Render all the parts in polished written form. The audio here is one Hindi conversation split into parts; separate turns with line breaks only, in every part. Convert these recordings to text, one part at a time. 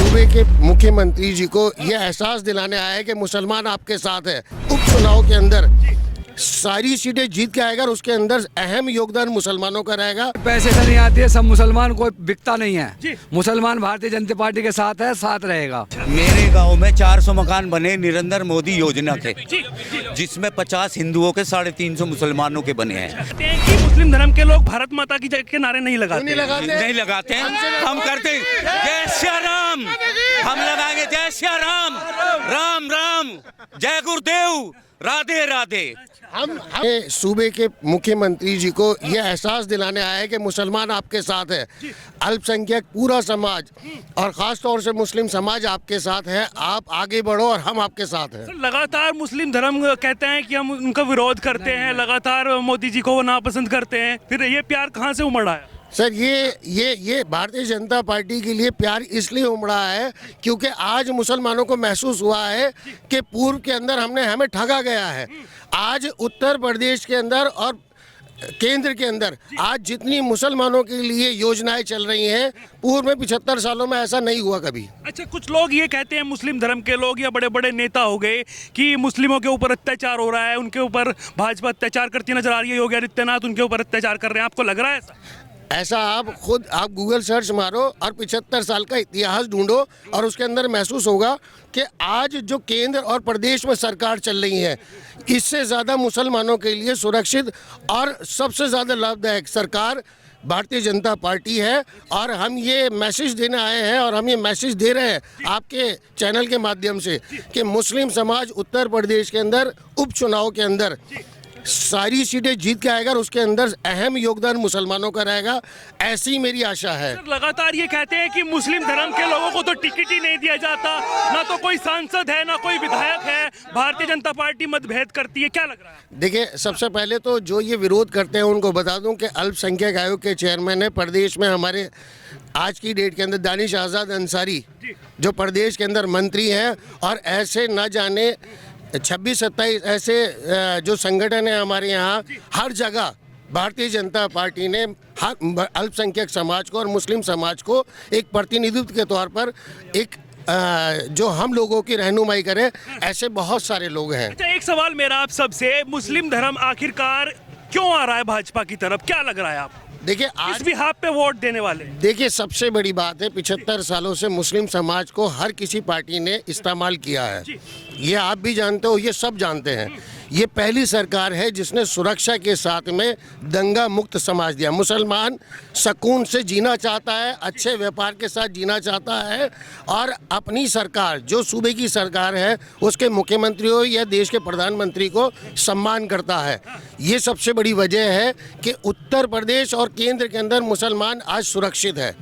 सूबे के मुख्यमंत्री जी को यह एहसास दिलाने आया है कि मुसलमान आपके साथ है। उपचुनाव के अंदर सारी सीटें जीत के आएगा और उसके अंदर अहम योगदान मुसलमानों का रहेगा।
पैसे से नहीं आती है, सब मुसलमान कोई बिकता नहीं है। मुसलमान भारतीय जनता पार्टी के साथ है, साथ रहेगा।
मेरे गांव में 400 मकान बने नरेंद्र मोदी योजना के, जिसमें 50 हिंदुओं के 350 मुसलमानों के बने हैं।
कि मुस्लिम धर्म के लोग भारत माता की जय के नारे नहीं लगाते।
नहीं लगाते हैं, हम करते हैं जय श्री राम। हम लगाएंगे जय श्री राम, राम राम, जय गुरुदेव, राधे राधे।
हम सूबे के मुख्यमंत्री जी को यह एहसास दिलाने आया है कि मुसलमान आपके साथ है। अल्पसंख्यक पूरा समाज और ख़ास तौर से मुस्लिम समाज आपके साथ है। आप आगे बढ़ो और हम आपके साथ हैं।
लगातार मुस्लिम धर्म कहते हैं कि हम उनका विरोध करते हैं, लगातार मोदी जी को वो नापसंद करते हैं, फिर ये प्यार कहाँ से उमड़ आया?
सर ये भारतीय जनता पार्टी के लिए प्यार इसलिए उमड़ा है क्योंकि आज मुसलमानों को महसूस हुआ है कि पूर्व के अंदर हमें ठगा गया है। आज उत्तर प्रदेश के अंदर और केंद्र के अंदर आज जितनी मुसलमानों के लिए योजनाएं चल रही हैं, पूर्व में 75 सालों में ऐसा नहीं हुआ कभी।
अच्छा, कुछ लोग ये कहते हैं, मुस्लिम धर्म के लोग या बड़े बड़े नेता हो गए, कि मुस्लिमों के ऊपर अत्याचार हो रहा है, उनके ऊपर भाजपा अत्याचार करती नजर आ रही है, योगी आदित्यनाथ उनके ऊपर अत्याचार कर रहे हैं। आपको लग रहा है
ऐसा? आप गूगल सर्च मारो और 75 साल का इतिहास ढूंढो और उसके अंदर महसूस होगा कि आज जो केंद्र और प्रदेश में सरकार चल रही है, इससे ज़्यादा मुसलमानों के लिए सुरक्षित और सबसे ज़्यादा लाभदायक सरकार भारतीय जनता पार्टी है। और हम ये मैसेज देने आए हैं और हम ये मैसेज दे रहे हैं आपके चैनल के माध्यम से कि मुस्लिम समाज उत्तर प्रदेश के अंदर उपचुनाव के अंदर सारी सीटें जीत के आएगा और उसके अंदर अहम योगदान मुसलमानों का रहेगा, ऐसी मेरी आशा है।
लगातार ये कहते हैं कि मुस्लिम धर्म के लोगों को तो टिकट ही नहीं दिया जाता, ना तो कोई सांसद है, ना कोई विधायक है, भारतीय जनता पार्टी मतभेद करती है। क्या लग रहा है?
देखिए, सबसे पहले तो जो ये विरोध करते हैं उनको बता दूं कि अल्पसंख्यक आयोग के चेयरमैन है प्रदेश में हमारे आज की डेट के अंदर दानिश आज़ाद अंसारी, जो प्रदेश के अंदर मंत्री हैं। और ऐसे न जाने 26-27 ऐसे जो संगठन है हमारे यहाँ, हर जगह भारतीय जनता पार्टी ने हर अल्पसंख्यक समाज को और मुस्लिम समाज को एक प्रतिनिधित्व के तौर पर एक जो हम लोगों की रहनुमाई करे, ऐसे बहुत सारे लोग हैं।
अच्छा, एक सवाल मेरा आप सबसे, मुस्लिम धर्म आखिरकार क्यों आ रहा है भाजपा की तरफ? क्या लग रहा है आप?
देखिए, आज
भी हाथ पे वोट देने वाले,
देखिए सबसे बड़ी बात है 75 सालों से मुस्लिम समाज को हर किसी पार्टी ने इस्तेमाल किया है। ये आप भी जानते हो, ये सब जानते हैं। ये पहली सरकार है जिसने सुरक्षा के साथ में दंगा मुक्त समाज दिया। मुसलमान सुकून से जीना चाहता है, अच्छे व्यापार के साथ जीना चाहता है और अपनी सरकार, जो सूबे की सरकार है, उसके मुख्यमंत्री हो या देश के प्रधानमंत्री को सम्मान करता है। ये सबसे बड़ी वजह है कि उत्तर प्रदेश और केंद्र के अंदर मुसलमान आज सुरक्षित है।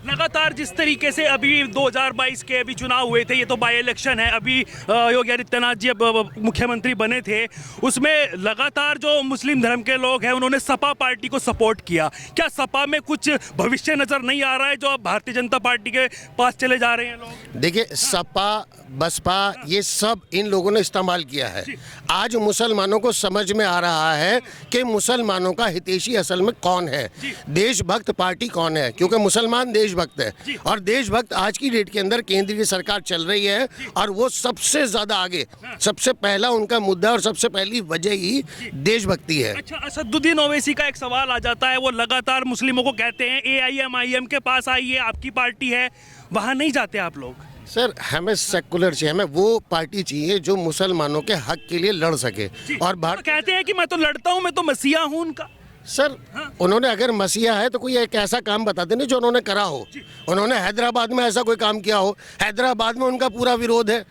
लगातार जिस तरीके से अभी 2022 के अभी चुनाव हुए थे, ये तो बाई इलेक्शन है, अभी योगी आदित्यनाथ जी अब मुख्यमंत्री बने थे, उसमें लगातार जो मुस्लिम धर्म के लोग हैं उन्होंने सपा पार्टी को सपोर्ट किया। क्या सपा में कुछ भविष्य नज़र नहीं आ रहा है जो अब भारतीय जनता पार्टी के पास चले जा रहे हैं लोग?
देखिए, सपा बसपा ये सब इन लोगों ने इस्तेमाल किया है। आज मुसलमानों को समझ में आ रहा है कि मुसलमानों का हितैषी असल में कौन है, देशभक्त पार्टी कौन है, क्योंकि मुसलमान देशभक्त है और देशभक्त आज की डेट के अंदर केंद्र की सरकार चल रही है और वो सबसे ज्यादा आगे, सबसे पहला उनका मुद्दा और सबसे पहली वजह ही देशभक्ति है।
अच्छा, असदुद्दीन ओवैसी का एक सवाल आ जाता है, वो लगातार मुस्लिमों को कहते हैं AIM के पास आइए, आपकी पार्टी है, वहां नहीं जाते आप लोग?
सर, हमें सेकुलर चाहिए, हमें वो पार्टी चाहिए जो मुसलमानों के हक के लिए लड़ सके। और
तो कहते हैं कि मैं तो लड़ता हूं, मैं तो मसीहा हूं उनका।
सर, उन्होंने अगर मसीहा है तो कोई एक ऐसा काम बताते नहीं जो उन्होंने करा हो। उन्होंने हैदराबाद में ऐसा कोई काम किया हो? हैदराबाद में उनका पूरा विरोध है,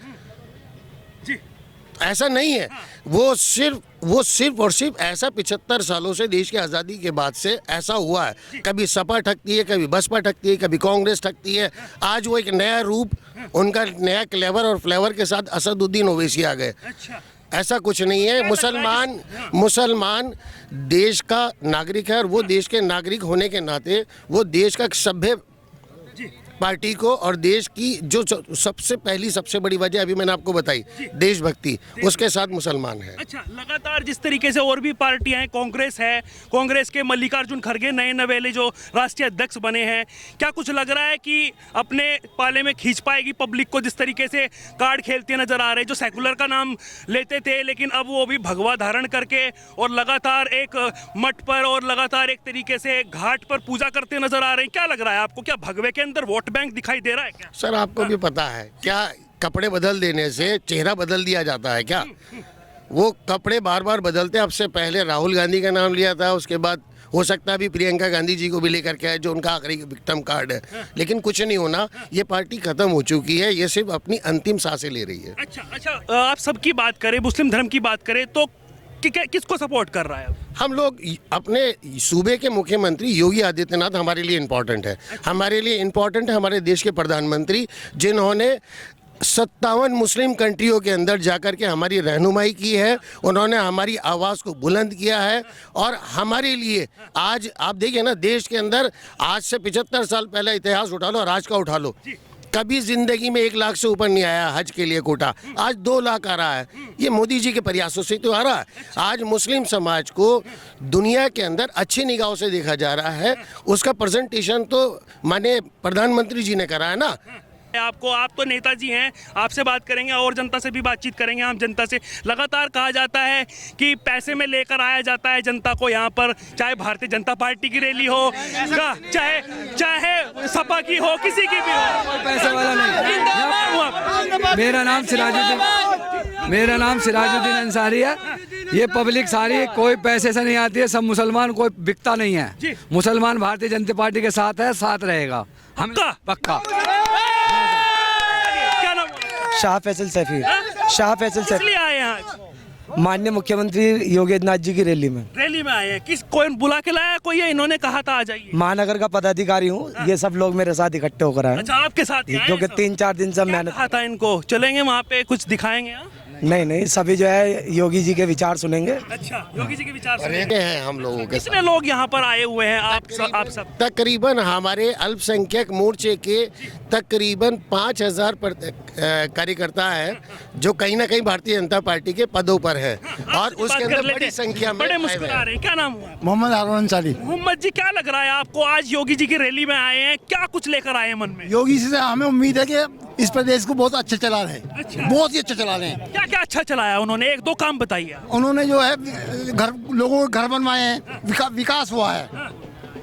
ऐसा नहीं है। वो सिर्फ और सिर्फ ऐसा 75 सालों से देश की आज़ादी के बाद से ऐसा हुआ है। कभी सपा ठगती है, कभी बसपा ठगती है, कभी कांग्रेस ठगती है। आज वो एक नया रूप, उनका नया क्लेवर और फ्लेवर के साथ असदुद्दीन ओवैसी आ गए। ऐसा कुछ नहीं है। मुसलमान देश का नागरिक है और वो देश के नागरिक होने के नाते वो देश का सभ्य पार्टी को और देश की जो सबसे पहली सबसे बड़ी वजह अभी मैंने आपको बताई, देशभक्ति, उसके साथ मुसलमान है।
अच्छा, लगातार जिस तरीके से और भी पार्टियां हैं, कांग्रेस है, कांग्रेस के मल्लिकार्जुन खड़गे नए नवेले जो राष्ट्रीय अध्यक्ष बने हैं, क्या कुछ लग रहा है कि अपने पाले में खींच पाएगी पब्लिक को? जिस तरीके से कार्ड खेलते नजर आ रहे, जो सेकुलर का नाम लेते थे लेकिन अब वो भी भगवा धारण करके और लगातार एक मठ पर और लगातार एक तरीके से घाट पर पूजा करते नजर आ रहे हैं, क्या लग रहा है आपको? क्या भगवे के अंदर वोट बैंक दिखाई दे रहा है क्या?
सर आपको भी पता है क्या कपड़े बदल देने से चेहरा बदल दिया जाता है क्या? वो कपड़े बार बार बदलते। अब से पहले राहुल गांधी का नाम लिया था, उसके बाद हो सकता है अभी प्रियंका गांधी जी को भी लेकर के आए जो उनका आखिरी विक्टिम कार्ड है, लेकिन कुछ नहीं होना। ये पार्टी खत्म हो चुकी है, ये सिर्फ अपनी अंतिम सांसें ले रही है।
अच्छा, आप सबकी बात करें, मुस्लिम धर्म की बात करें तो किसको सपोर्ट कर रहा है?
हम लोग अपने सूबे के मुख्यमंत्री योगी आदित्यनाथ हमारे लिए इम्पोर्टेंट है। हमारे लिए इम्पोर्टेंट है हमारे देश के प्रधानमंत्री, जिन्होंने 57 मुस्लिम कंट्रियों के अंदर जाकर के हमारी रहनुमाई की है। उन्होंने हमारी आवाज़ को बुलंद किया है और हमारे लिए आज आप देखिए ना, देश के अंदर आज से 75 साल पहले इतिहास उठा लो और आज का उठा लो, कभी जिंदगी में 1 लाख से ऊपर नहीं आया हज के लिए कोटा, आज 2 लाख आ रहा है। ये मोदी जी के प्रयासों से तो आ रहा है। आज मुस्लिम समाज को दुनिया के अंदर अच्छी निगाहों से देखा जा रहा है, उसका प्रेजेंटेशन तो माने प्रधानमंत्री जी ने करा है ना।
आपको, आप तो नेताजी हैं, आपसे बात करेंगे और जनता से भी बातचीत करेंगे। आम जनता से लगातार कहा जाता है कि पैसे में लेकर आया जाता है जनता को यहाँ पर, चाहे भारतीय जनता पार्टी की रैली हो, चाहे सपा की हो, किसी की भी हो,
पैसे वाला नहीं। मेरा नाम सिराजुद्दीन अंसारी है। ये पब्लिक सारी कोई पैसे से नहीं आती है, सब मुसलमान, कोई बिकता नहीं है। मुसलमान भारतीय जनता पार्टी के साथ है, साथ रहेगा, हम पक्का।
शाह फैसल सैफी, शाह फैसल सैफी।
इसलिए आए हैं आज
माननीय मुख्यमंत्री योगी आदित्यनाथ जी की रैली में
आए हैं। किस कोई बुला के लाया? कोई है? इन्होंने कहा था आ जाइए।
महानगर का पदाधिकारी हूँ, ये सब लोग मेरे साथ इकट्ठे होकर आए।
अच्छा, आपके साथ ही आए
क्योंकि
सब?
3-4 दिन से मेहनत।
कहा था इनको चलेंगे वहाँ पे, कुछ दिखाएंगे? हाँ?
नहीं, सभी जो है योगी जी के विचार सुनेंगे।
अच्छा, योगी जी के विचार
सुनेंगे हैं हम लोगों के।
कितने लोग यहाँ पर आए हुए हैं? आप सब
तकरीबन हमारे अल्पसंख्यक मोर्चे के तकरीबन 5000 कार्यकर्ता है जो कहीं ना कहीं भारतीय जनता पार्टी के पदों पर है और उसके अंदर बड़ी संख्या में
बड़े मुस्कुरा रहे हैं। क्या नाम हुआ?
मोहम्मद हारून अंसारी।
मोहम्मद जी, क्या लग रहा है आपको? आज योगी जी की रैली में आए हैं, क्या कुछ लेकर आए हैं मन में?
योगी जी से हमें उम्मीद है कि इस प्रदेश को बहुत अच्छे चला रहे हैं।
अच्छा।
बहुत ही अच्छा चला रहे हैं।
क्या क्या अच्छा चलाया उन्होंने? 1-2 काम बताइए।
उन्होंने जो है घर, लोगों को घर बनवाए हैं, विकास हुआ है।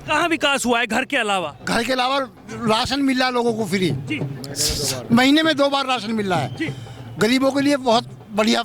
कहाँ विकास हुआ है घर के अलावा?
घर के अलावा राशन मिल रहा है लोगों को फ्री, महीने में 2 बार राशन मिल रहा है। गरीबों के लिए बहुत बढ़िया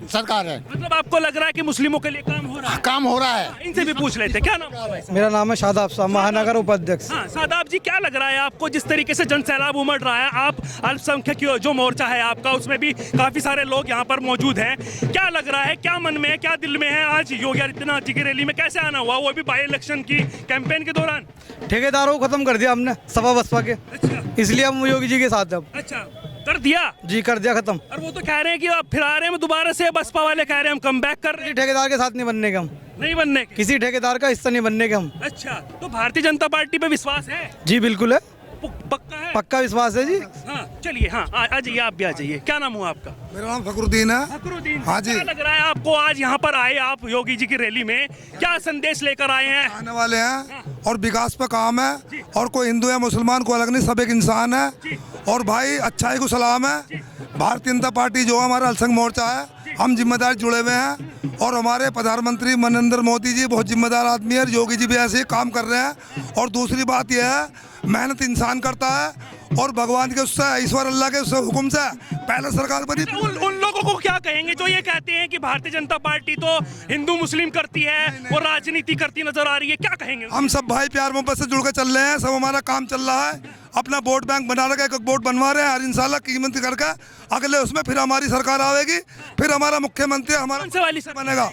सरकार है।
मतलब आपको लग रहा है कि मुस्लिमों के लिए काम हो रहा है?
काम हो रहा है।
इनसे भी पूछ लेते हैं। क्या नाम है?
मेरा नाम है शादाब साहब, महानगर उपाध्यक्ष।
हाँ, शादाब जी, क्या लग रहा है आपको? जिस तरीके से जन सैलाब उमड़ रहा है, आप अल्पसंख्यक जो मोर्चा है आपका, उसमें भी काफी सारे लोग यहाँ पर मौजूद हैं, क्या लग रहा है, क्या मन में है, क्या दिल में है? आज योगी आदित्यनाथ जी की रैली में कैसे आना हुआ, वो भी बाई इलेक्शन की कैंपेन के दौरान?
ठेकेदारों को खत्म कर दिया हमने, सपा बसपा के,
अच्छा,
इसलिए हम योगी जी के साथ हैं।
अच्छा, कर दिया
जी, कर दिया खत्म।
और वो तो कह रहे हैं कि आप फिर आ रहे हैं दोबारा से, बसपा वाले कह रहे हैं हम कम बैक कर रहे हैं।
ठेकेदार के साथ नहीं बनने के हम,
नहीं बनने के?
किसी ठेकेदार का हिस्सा नहीं बनने के हम।
अच्छा, तो भारतीय जनता पार्टी पे विश्वास है?
जी बिल्कुल है,
पक्का है?
पक्का विश्वास है जी।
हाँ, चलिए, हाँ आ जाइए, आप भी आ जाइए। क्या नाम हुआ आपका?
मेरा नाम फखरुद्दीन है।
फखरुद्दीन।
हाँ जी।
क्या लग रहा है आपको? आज यहाँ पर आए आप योगी जी की रैली में, क्या संदेश लेकर आए हैं?
आने वाले हैं और विकास पे काम है और कोई हिंदू या मुसलमान को अलग नहीं, सब एक इंसान है और भाई अच्छाई को सलाम है। भारतीय जनता पार्टी जो हमारा अल्पसंख्यक मोर्चा है, हम जिम्मेदार जुड़े हुए हैं और हमारे प्रधानमंत्री नरेंद्र मोदी जी बहुत जिम्मेदार आदमी है, योगी जी भी ऐसे ही काम कर रहे हैं। और दूसरी बात यह है, मेहनत इंसान करता है और भगवान के उससे, ईश्वर अल्लाह के उससे हुक्म से पहले सरकार बनी।
उन लोगों को क्या कहेंगे जो ये कहते हैं कि भारतीय जनता पार्टी तो हिंदू मुस्लिम करती है और राजनीति करती नजर आ रही है, क्या कहेंगे?
हम सब भाई प्यार मोहब्बत से जुड़ के चल रहे हैं, सब हमारा काम चल रहा है, अपना वोट बैंक बना रखा है, एक वोट बनवा रहे हैं और इंशाल्लाह कीमत करके अगले उसमें फिर हमारी सरकार आएगी, फिर हमारा मुख्यमंत्री हमारा
कौन से वाली सरकार
बनेगा।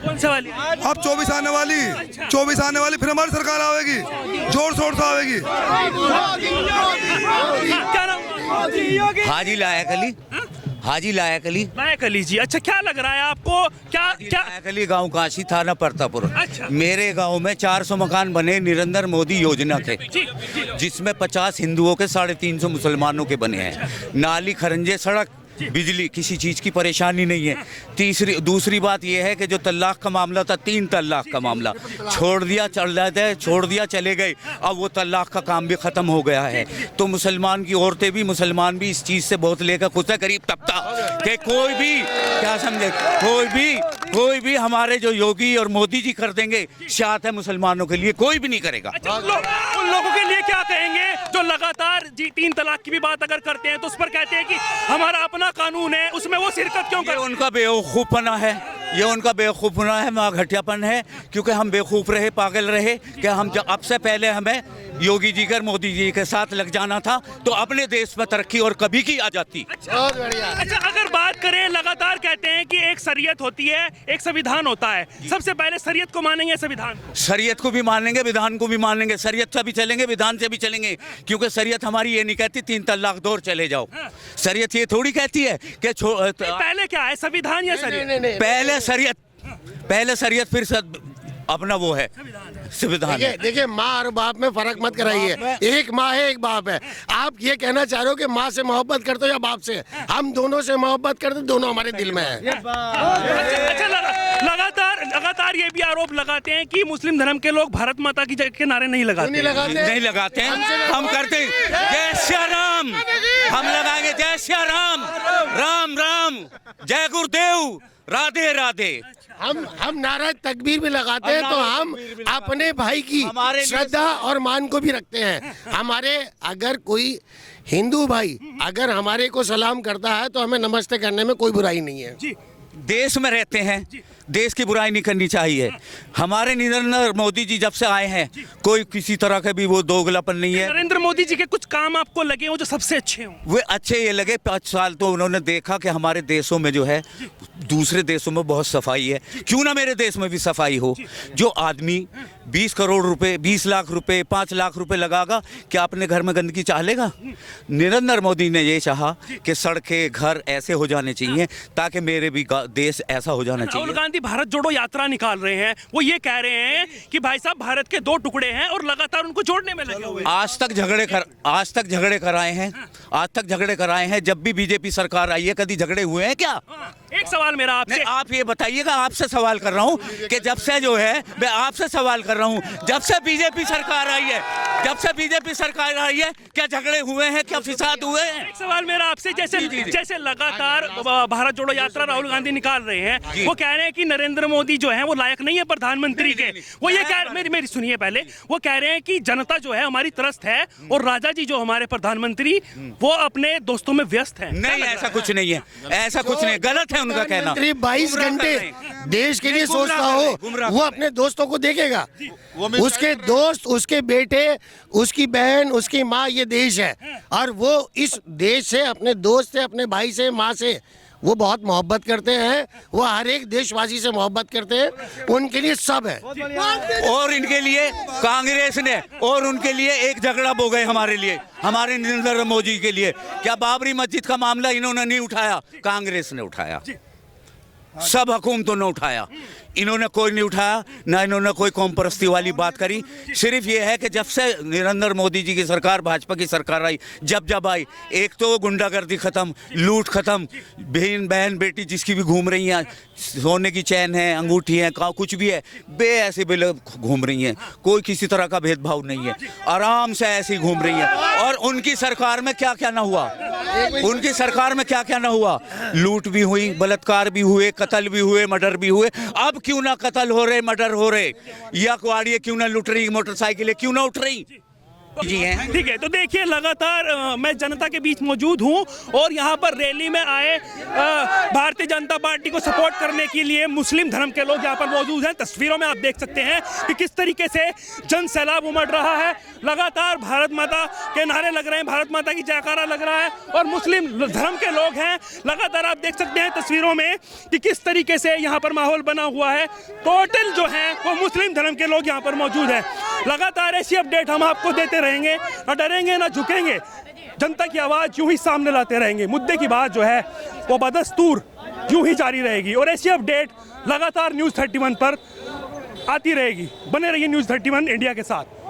कौन से वाली?
अब 24 आने वाली फिर हमारी सरकार आएगी, जोर शोर से आएगी।
क्या नाम?
हाजी लायक अली, हाजी लायक अली।
लायक अली जी, अच्छा क्या लग रहा है आपको, क्या क्या?
लायक अली गांव काशी थाना परतापुर।
अच्छा।
मेरे गांव में 400 मकान बने नरेंद्र मोदी योजना के,
जी,
जिसमें 50 हिंदुओं के 350 मुसलमानों के बने हैं। नाली, खरंजे, सड़क, बिजली, किसी चीज़ की परेशानी नहीं है। दूसरी बात यह है कि जो तलाक का मामला था, 3 तलाक का मामला छोड़ दिया, चल जाते हैं, छोड़ दिया, चले गए। अब वो तलाक का काम भी ख़त्म हो गया है। तो मुसलमान की औरतें भी, मुसलमान भी इस चीज़ से बहुत लेकर खुश है, गरीब तबका कि कोई भी क्या समझे, कोई भी हमारे जो योगी और मोदी जी कर देंगे, शायद है मुसलमानों के लिए कोई भी नहीं करेगा।
अच्छा, उन लोगों के लिए क्या कहेंगे जो लगातार जी 3 तलाक की भी बात अगर करते हैं तो उस पर कहते हैं कि हमारा अपना कानून है, उसमें वो शिरकत क्यों
ये
करते हैं?
उनका बेवकूफ़पना है, ये उनका बेवकूफ़पना है, घटियापन है, क्योंकि हम बेवकूफ़ रहे, पागल रहे कि हम अब से पहले हमें योगी जी कर मोदी जी के साथ लग जाना था तो अपने देश में तरक्की और कभी की आ जाती।
बहुत बढ़िया।
अच्छा, अगर बात करें, लगातार कहते हैं कि एक शरीयत होती है, एक संविधान होता है, सबसे पहले शरीयत को मानेंगे, संविधान को?
शरीयत को भी मानेंगे, विधान को भी मानेंगे। शरीयत से भी चलेंगे, विधान से भी चलेंगे, क्योंकि शरीयत हमारी ये नहीं कहती 3 तलाक दो और चले जाओ। शरीयत ये थोड़ी कहती है कि
पहले क्या है, संविधान या शरीयत?
पहले शरीयत फिर अपना वो है संविधान।
देखिए माँ और बाप में फर्क मत कराइए, एक माँ है एक बाप है। आप ये कहना चाह रहे हो कि माँ से मोहब्बत करते हो या बाप से? हम दोनों से मोहब्बत करते, दोनों हमारे दिल में है।
अच्छा, लगातार ये भी आरोप लगाते हैं कि मुस्लिम धर्म के लोग भारत माता की के नारे नहीं लगाते।
नहीं लगाते हैं, हम करते हैं जय श्री राम, हम लगाएंगे जय श्री राम, राम राम, जय गुरुदेव, राधे राधे।
हम नारा तकबीर भी लगाते हैं, तो हम अपने भाई की श्रद्धा और मान को भी रखते हैं। हमारे अगर कोई हिंदू भाई अगर हमारे को सलाम करता है तो हमें नमस्ते करने में कोई बुराई नहीं है।
जी,
देश में रहते हैं, देश की बुराई नहीं करनी चाहिए। हमारे नरेंद्र मोदी जी जब से आए हैं, कोई किसी तरह का भी वो दोगलापन नहीं है।
नरेंद्र मोदी जी के कुछ काम आपको लगे हो जो सबसे अच्छे हों?
वे अच्छे ये लगे, 5 साल तो उन्होंने देखा कि हमारे देशों में जो है, दूसरे देशों में बहुत सफाई है, क्यों ना मेरे देश में भी सफाई हो। जो आदमी 20 करोड़ रुपए, 20 लाख रुपए, 5 लाख रुपए लगागा, क्या अपने घर में गंदगी चाह लेगा? नरेंद्र मोदी ने ये चाहा कि सड़कें, घर ऐसे हो जाने चाहिए ताकि मेरे भी देश ऐसा हो जाना चाहिए।
राहुल गांधी भारत जोड़ो यात्रा निकाल रहे हैं, वो ये कह रहे हैं कि भाई साहब भारत के 2 टुकड़े हैं और लगातार उनको जोड़ने में लगे हुए हैं।
आज तक झगड़े कराए हैं। जब भी बीजेपी सरकार आई है, कभी झगड़े हुए हैं क्या?
एक सवाल मेरा आपसे,
आप ये बताइएगा, आपसे सवाल कर रहा हूँ कि जब से जो है, मैं आपसे सवाल कर रहा हूँ, जब से बीजेपी सरकार आई है, क्या झगड़े हुए हैं, क्या फिसाद हुए हैं?
एक सवाल मेरा आपसे, जैसे लगातार भारत जोड़ो यात्रा राहुल गांधी निकाल रहे हैं, वो कह रहे हैं कि नरेंद्र मोदी जो है वो लायक नहीं है प्रधानमंत्री के। वो ये कह मेरी सुनिए पहले, वो कह रहे हैं कि जनता जो है हमारी त्रस्त है और राजा जी जो हमारे प्रधानमंत्री वो अपने दोस्तों में व्यस्त हैं।
नहीं, ऐसा कुछ नहीं है, ऐसा कुछ नहीं, गलत है उनका कहना।
22 घंटे देश के लिए सोचता हो, वो अपने दोस्तों को देखेगा, उसके दोस्त, उसके बेटे, उसकी बहन, उसकी माँ, ये देश है। और वो इस देश से, अपने दोस्त से, अपने भाई से, माँ से वो बहुत मोहब्बत करते हैं। वो हर एक देशवासी से मोहब्बत करते हैं, उनके लिए सब है।
और इनके लिए कांग्रेस ने, और उनके लिए एक झगड़ा हो गए हमारे लिए, हमारे नरेंद्र मोदी के लिए। क्या बाबरी मस्जिद का मामला इन्होंने नहीं उठाया? कांग्रेस ने उठाया, सब हुकूमतों ने उठाया, इन्होंने कोई नहीं उठाया, ना इन्होंने कोई कौम परस्ती वाली बात करी। सिर्फ ये है कि जब से नरेंद्र मोदी जी की सरकार, भाजपा की सरकार आई, जब आई, एक तो गुंडागर्दी खत्म, लूट खत्म, बहन बेटी जिसकी भी घूम रही हैं, सोने की चैन है, अंगूठी है, कुछ भी है, ऐसे भी लोग घूम रही हैं, कोई किसी तरह का भेदभाव नहीं है, आराम से ऐसी घूम रही है। और उनकी सरकार में क्या क्या ना हुआ, उनकी सरकार में क्या क्या ना हुआ, लूट भी हुई, बलात्कार भी हुए, कत्ल भी हुए, मर्डर भी हुए। अब क्यों ना कत्ल हो रहे, मर्डर हो रहे, या कुआड़ियाँ क्यों ना लुट रही, मोटरसाइकिलें क्यों ना उठ रही? जी हैं।
ठीक है, तो देखिए लगातार मैं जनता के बीच मौजूद हूं और यहाँ पर रैली में आए भारतीय जनता पार्टी को सपोर्ट करने के लिए मुस्लिम धर्म के लोग यहाँ पर मौजूद हैं। तस्वीरों में आप देख सकते हैं कि किस तरीके से जन सैलाब उमड़ रहा है। लगातार भारत माता के नारे लग रहे हैं, भारत माता की जयकारा लग रहा है और मुस्लिम धर्म के लोग हैं। लगातार आप देख सकते हैं तस्वीरों में कि किस तरीके से यहाँ पर माहौल बना हुआ है। टोटल जो है वो मुस्लिम धर्म के लोग यहाँ पर मौजूद हैं। लगातार ऐसी अपडेट हम आपको देते रहेंगे, ना डरेंगे ना झुकेंगे। जनता की आवाज़ यूं ही सामने लाते रहेंगे। मुद्दे की बात जो है वो बदस्तूर यूं ही जारी रहेगी और ऐसी अपडेट लगातार न्यूज़ 31 पर आती रहेगी। बने रहिए न्यूज़ 31 इंडिया के साथ।